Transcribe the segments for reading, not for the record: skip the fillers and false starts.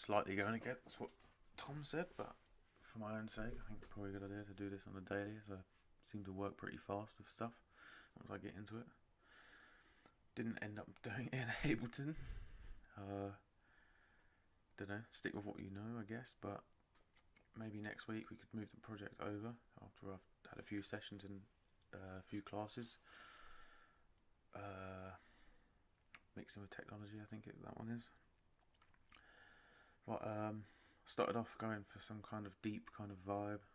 slightly going against what Tom said, but for my own sake, I think it's probably a good idea to do this on a daily, as I seem to work pretty fast with stuff once I get into it. Didn't end up doing it in Ableton. Don't know, stick with what you know, I guess, but maybe next week we could move the project over after I've had a few sessions and a few classes. Mixing with technology, I think that one is. But started off going for some kind of deep kind of vibe.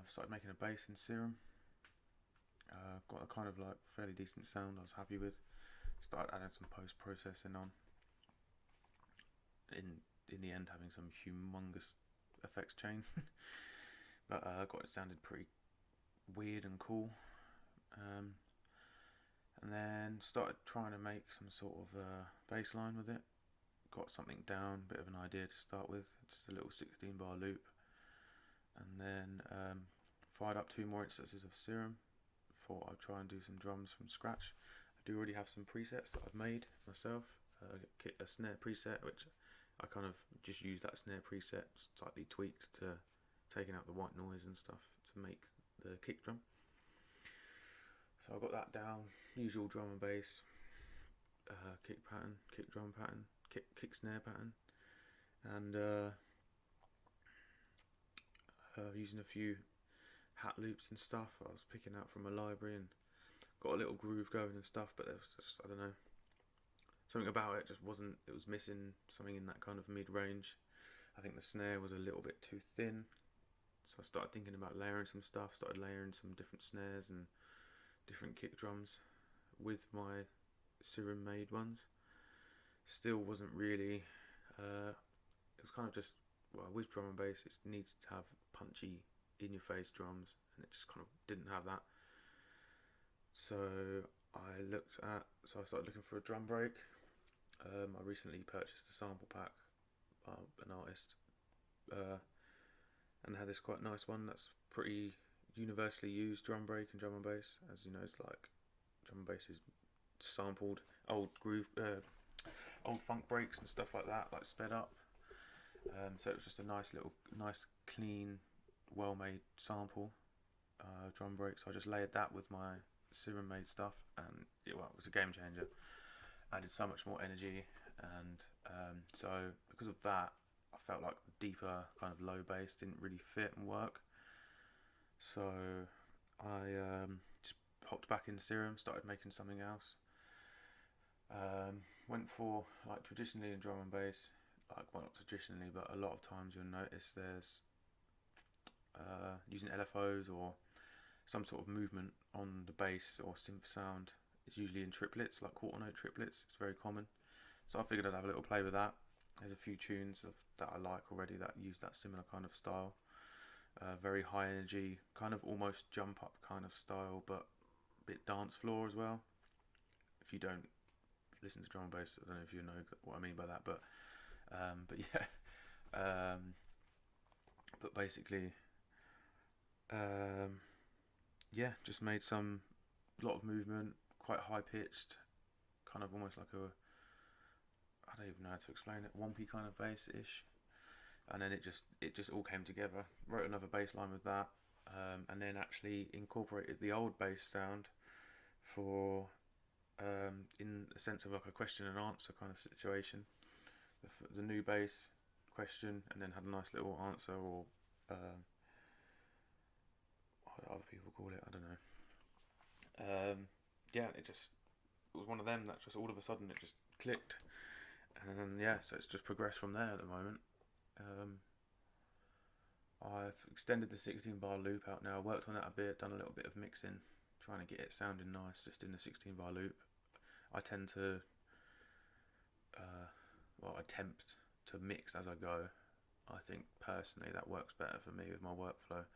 Started making a bass in Serum. Got a kind of like fairly decent sound I was happy with. Started adding some post-processing on. In the end, having some humongous effects chain, but got it sounded pretty weird and cool. And then started trying to make some sort of bass line with it. Got something down, bit of an idea to start with, just a little 16 bar loop, and then fired up 2 more instances of Serum. Thought I'd try and do some drums from scratch. I do already have some presets that I've made myself. A snare preset, which I kind of just used that snare preset slightly tweaked to taking out the white noise and stuff to make the kick drum. So I got that down, usual drum and bass, kick pattern, kick drum pattern, kick snare pattern, and using a few hat loops and stuff I was picking out from a library, and got a little groove going and stuff, but there was just, I don't know, something about it just wasn't, it was missing something in that kind of mid-range. I think the snare was a little bit too thin, so I started thinking about layering some stuff, started layering some different snares and different kick drums with my Serum made ones. Still wasn't really, it was kind of just, well, with drum and bass it needs to have punchy in your face drums, and it just kind of didn't have that. So I started looking for a drum break. I recently purchased a sample pack by an artist, and had this quite nice one that's pretty universally used drum break and drum and bass. As you know, it's like drum and bass is sampled old old funk breaks and stuff like that, like sped up. So it was just a nice clean, well-made sample drum break. So I just layered that with my Serum made stuff, and it was a game changer. Added so much more energy, and so because of that, I felt like the deeper kind of low bass didn't really fit and work. So I just hopped back into Serum, started making something else. Went for, like, traditionally in drum and bass, like, well, not traditionally, but a lot of times you'll notice there's using LFOs or some sort of movement on the bass or synth sound. It's usually in triplets, like quarter note triplets. It's very common. So I figured I'd have a little play with that. There's a few tunes that I like already that use that similar kind of style. Very high energy, kind of almost jump up kind of style, but a bit dance floor as well. If you don't listen to drum and bass, I don't know if you know what I mean by that, but yeah. But basically, yeah, just made a lot of movement, quite high pitched, kind of almost like I don't even know how to explain it, wompy kind of bass-ish. And then it just all came together. Wrote another bass line with that, and then actually incorporated the old bass sound for in the sense of like a question and answer kind of situation. The new bass question, and then had a nice little answer, or what other people call it, I don't know. Yeah, it was one of them that just all of a sudden it just clicked, and then yeah, so it's just progressed from there at the moment. I've extended the 16 bar loop out now, worked on that a bit, done a little bit of mixing, trying to get it sounding nice just in the 16 bar loop. I tend to attempt to mix as I go. I think personally that works better for me with my workflow,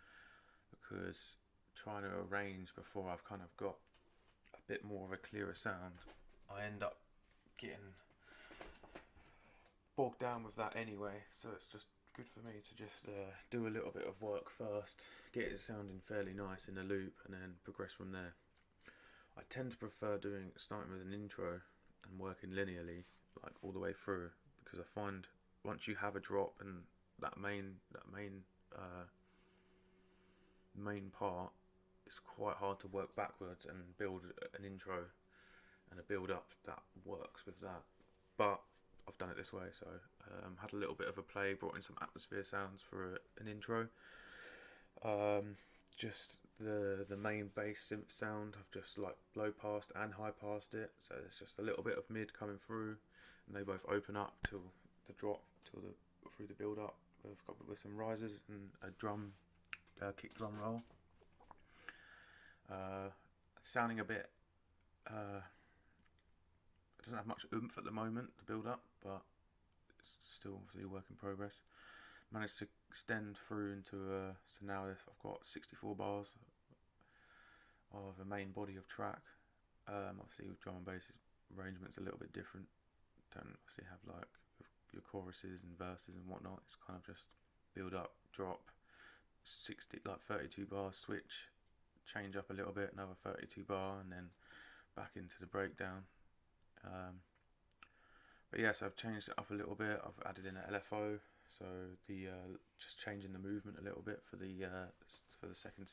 because trying to arrange before I've kind of got a bit more of a clearer sound, I end up getting bogged down with that anyway. So it's just good for me to just do a little bit of work first, get it sounding fairly nice in a loop, and then progress from there. I tend to prefer starting with an intro and working linearly, like all the way through, because I find once you have a drop and that main main part, it's quite hard to work backwards and build an intro and a build up that works with that. But I've done it this way, so had a little bit of a play, brought in some atmosphere sounds for an intro. Just the main bass synth sound, I've just like low passed and high passed it, so there's just a little bit of mid coming through, and they both open up till the drop, through the build up with some rises and a kick drum roll. Sounding a bit, it doesn't have much oomph at the moment, the build up, but it's still obviously a work in progress. Managed to extend through into so now I've got 64 bars of a main body of track. Obviously with drum and bass arrangement's a little bit different. Don't obviously have like your choruses and verses and whatnot. It's kind of just build up, drop, 32 bars, switch, change up a little bit, another 32 bar, and then back into the breakdown. But yes, I've changed it up a little bit. I've added in an LFO, so the just changing the movement a little bit for the second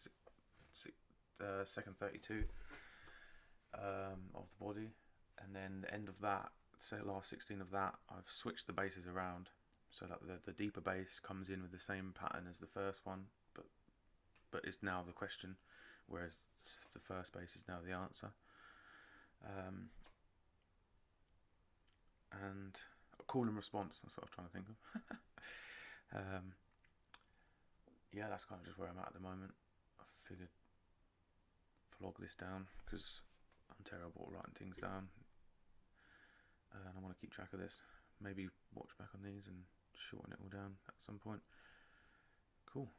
32 of the body, and then the end of that, say last 16 of that, I've switched the basses around so that the deeper bass comes in with the same pattern as the first one, but it's now the question, whereas the first bass is now the answer. And a call and response, that's what I was trying to think of. Yeah, that's kind of just where I'm at the moment. I figured vlog this down because I'm terrible at writing things down, and I want to keep track of this. Maybe watch back on these and shorten it all down at some point. Cool.